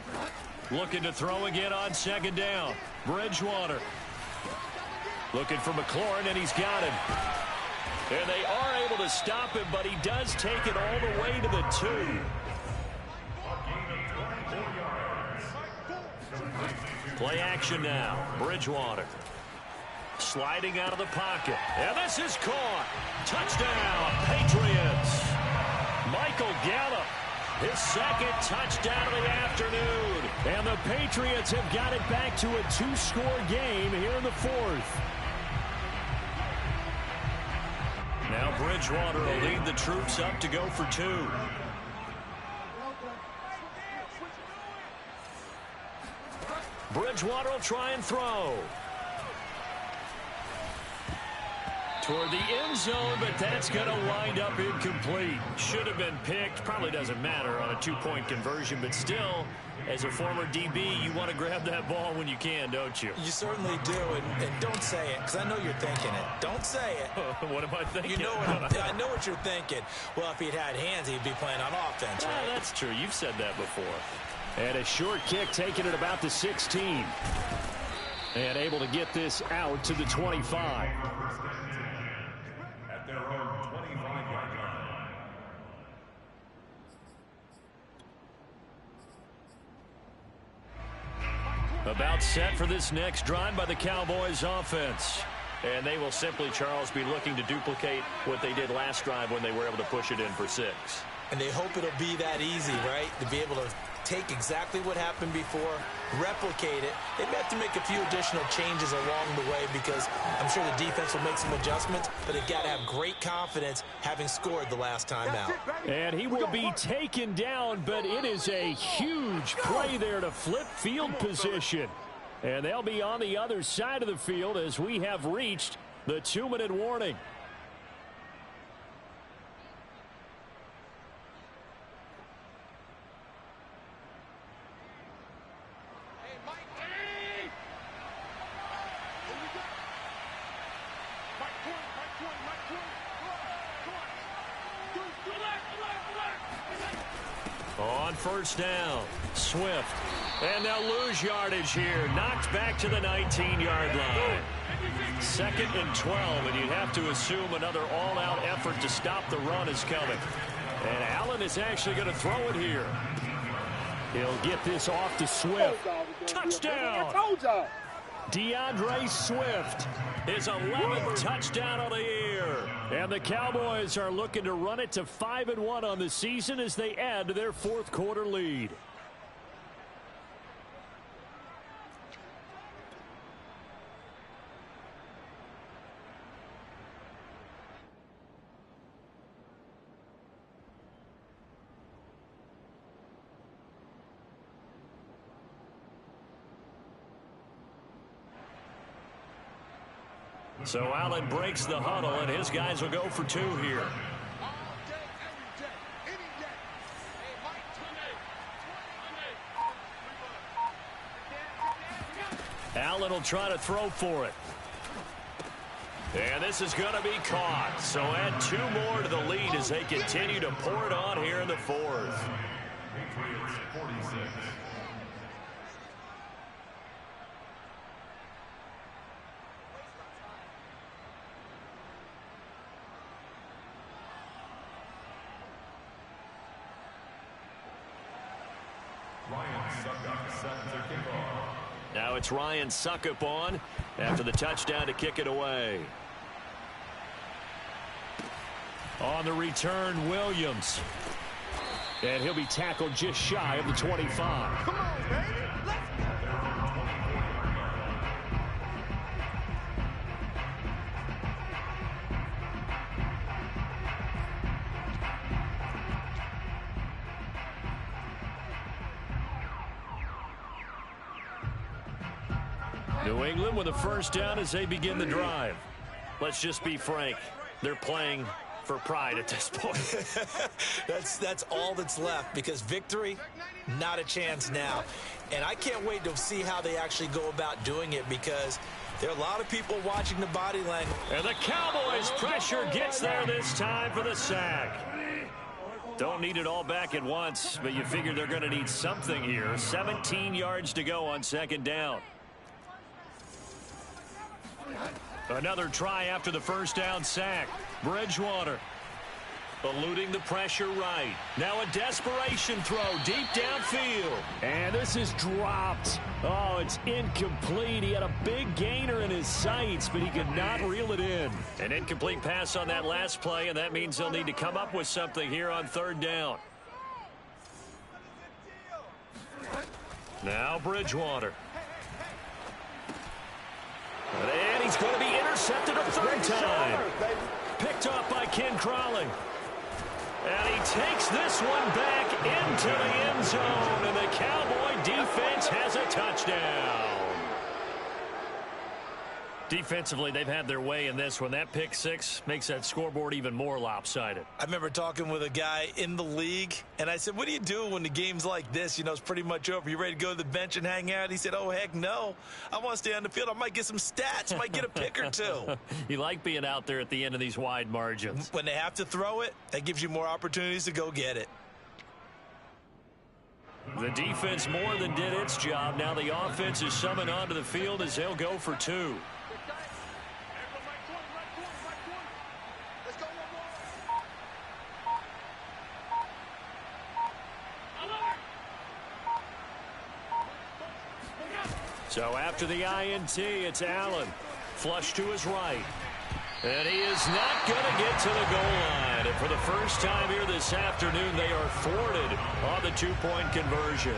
line. Looking to throw again on 2nd down. Bridgewater. Looking for McLaurin, and he's got him. And they are able to stop him, but he does take it all the way to the 2. Play action now. Bridgewater. Sliding out of the pocket. And this is caught. Touchdown, Patriots. Michael Gallup, his 2nd touchdown of the afternoon. And the Patriots have got it back to a 2-score game here in the 4th. Now Bridgewater will lead the troops up to go for 2. Bridgewater will try and throw. Toward the end zone, but that's going to wind up incomplete. Should have been picked. Probably doesn't matter on a 2-point conversion, but still, as a former DB, you want to grab that ball when you can, don't you? You certainly do, and don't say it, because I know you're thinking it. Don't say it. What am I thinking? You know I know what you're thinking. Well, if he'd had hands, he'd be playing on offense, right? That's true. You've said that before. And a short kick taken at about the 16. And able to get this out to the 25. At their own 25-yard line. About set for this next drive by the Cowboys offense. And they will simply, Charles, be looking to duplicate what they did last drive when they were able to push it in for 6. And they hope it'll be that easy, right? To be able to take exactly what happened before, replicate it. They may have to make a few additional changes along the way because I'm sure the defense will make some adjustments, but they've got to have great confidence having scored the last time out. And he will be taken down, but it is a huge play there to flip field position. And they'll be on the other side of the field as we have reached the 2-minute warning. On first down, Swift. And they'll lose yardage here. Knocked back to the 19-yard line. 2nd and 12, and you'd have to assume another all-out effort to stop the run is coming. And Allen is actually going to throw it here. He'll get this off to Swift. Touchdown! DeAndre Swift, his 11th touchdown of the year. And the Cowboys are looking to run it to 5-1 on the season as they add to their 4th quarter lead. So Allen breaks the huddle, and his guys will go for 2 here. Allen will try to throw for it. And this is going to be caught. So add 2 more to the lead as they continue to pour it on here in the 4th. Patriots 46. Now it's Ryan Suckup on after the touchdown to kick it away. On the return, Williams. And he'll be tackled just shy of the 25. Come on, baby. Let's go. New England with a first down as they begin the drive. Let's just be frank. They're playing for pride at this point. That's all that's left because victory, not a chance now. And I can't wait to see how they actually go about doing it because there are a lot of people watching the body language. And the Cowboys pressure gets there this time for the sack. Don't need it all back at once, but you figure they're going to need something here. 17 yards to go on 2nd down. Another try after the first down sack. Bridgewater eluding the pressure right. Now a desperation throw deep downfield. And this is dropped. Oh, it's incomplete. He had a big gainer in his sights, but he could not reel it in. An incomplete pass on that last play, and that means they'll need to come up with something here on 3rd down. Now Bridgewater. And he's going to be intercepted a 3rd time. Picked off by Ken Crawley. And he takes this one back into the end zone. And the Cowboy defense has a touchdown. Defensively, they've had their way in this one. That pick 6 makes that scoreboard even more lopsided. I remember talking with a guy in the league, and I said, what do you do when the game's like this? You know, it's pretty much over. You ready to go to the bench and hang out? He said, oh, heck no. I want to stay on the field. I might get some stats. Might get a pick or 2. You like being out there at the end of these wide margins. When they have to throw it, that gives you more opportunities to go get it. The defense more than did its job. Now the offense is summoned onto the field as they'll go for 2. So after the INT, it's Allen. Flush to his right. And he is not going to get to the goal line. And for the first time here this afternoon, they are thwarted on the two-point conversion.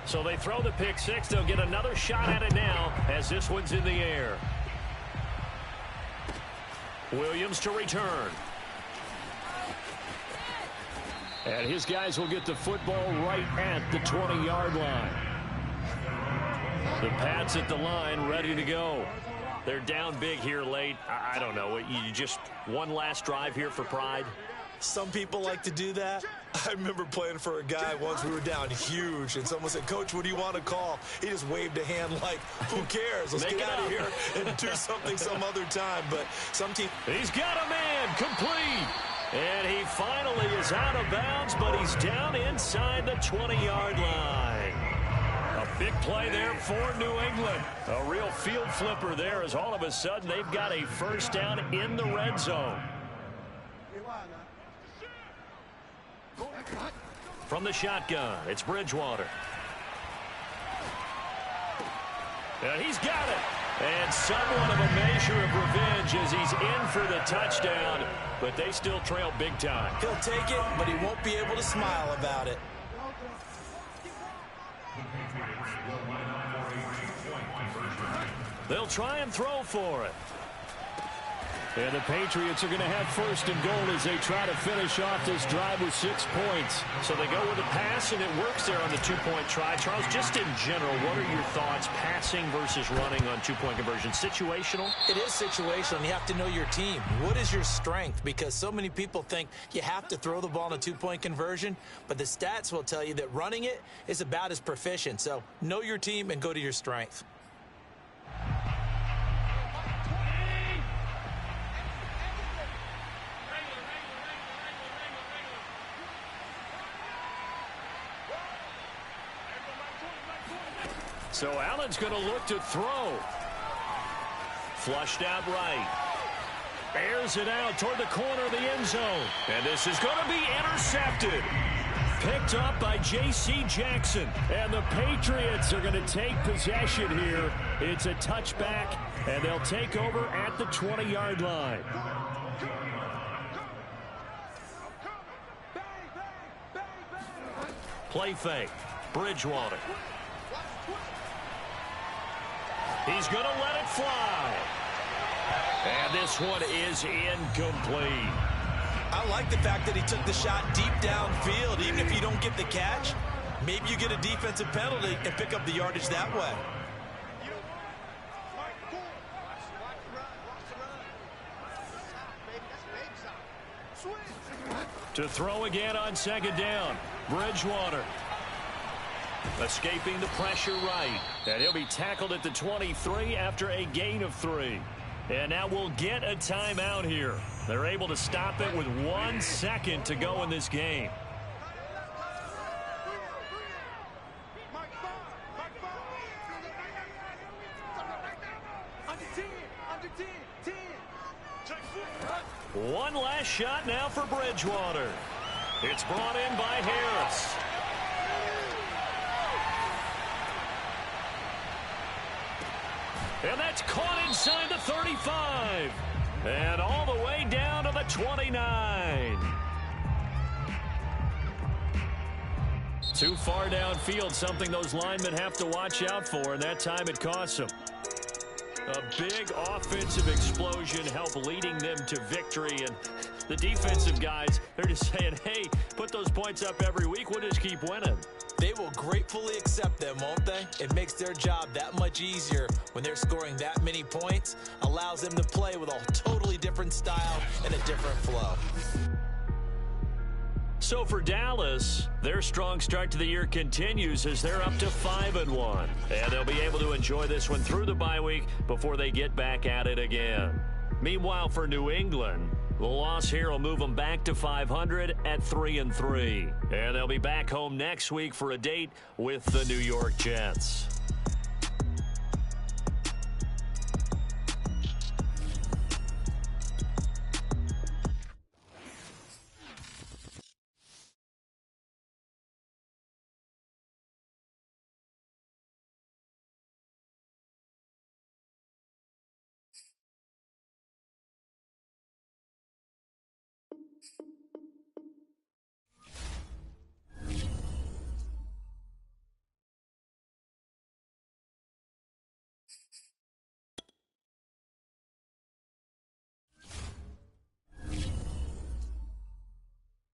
So they throw the pick six. They'll get another shot at it now as this one's in the air. Williams to return. And his guys will get the football right at the 20-yard line. The Pats at the line, ready to go. They're down big here late. I don't know. You just one last drive here for pride. Some people like to do that. I remember playing for a guy once. We were down huge, and someone said, "Coach, what do you want to call?" He just waved a hand like, "Who cares? Let's get out of here and do something some other time." But some team. He's got a man complete. And he finally is out of bounds, but he's down inside the 20-yard line. A big play there for New England. A real field flipper there as all of a sudden they've got a first down in the red zone. From the shotgun, it's Bridgewater. And he's got it. And somewhat of a measure of revenge as he's in for the touchdown, but they still trail big time. He'll take it, but he won't be able to smile about it. They'll try and throw for it. And the Patriots are going to have first and goal as they try to finish off this drive with 6 points. So they go with a pass, and it works there on the two-point try. Charles, just in general, what are your thoughts, passing versus running on two-point conversion? Situational? It is situational, and you have to know your team. What is your strength? Because so many people think you have to throw the ball in a two-point conversion, but the stats will tell you that running it is about as proficient. So know your team and go to your strength. So Allen's going to look to throw. Flushed out right. Airs it out toward the corner of the end zone. And this is going to be intercepted. Picked up by J.C. Jackson. And the Patriots are going to take possession here. It's a touchback, and they'll take over at the 20-yard line. Play fake. Bridgewater. He's going to let it fly. And this one is incomplete. I like the fact that he took the shot deep downfield. Even if you don't get the catch, maybe you get a defensive penalty and pick up the yardage that way. To throw again on second down. Bridgewater. Escaping the pressure right. And he'll be tackled at the 23 after a gain of 3. And now we'll get a timeout here. They're able to stop it with 1 second to go in this game. One last shot now for Bridgewater. It's brought in by Harris. And that's caught inside the 35. And all the way down to the 29. Too far downfield, something those linemen have to watch out for, and that time it costs them. A big offensive explosion helped leading them to victory, and the defensive guys, they're just saying, hey, put those points up every week, we'll just keep winning. They will gratefully accept them, won't they? It makes their job that much easier when they're scoring that many points, allows them to play with a totally different style and a different flow. So for Dallas, their strong start to the year continues as they're up to 5-1. And they'll be able to enjoy this one through the bye week before they get back at it again. Meanwhile, for New England, the loss here will move them back to 500 at 3-3. And they'll be back home next week for a date with the New York Jets.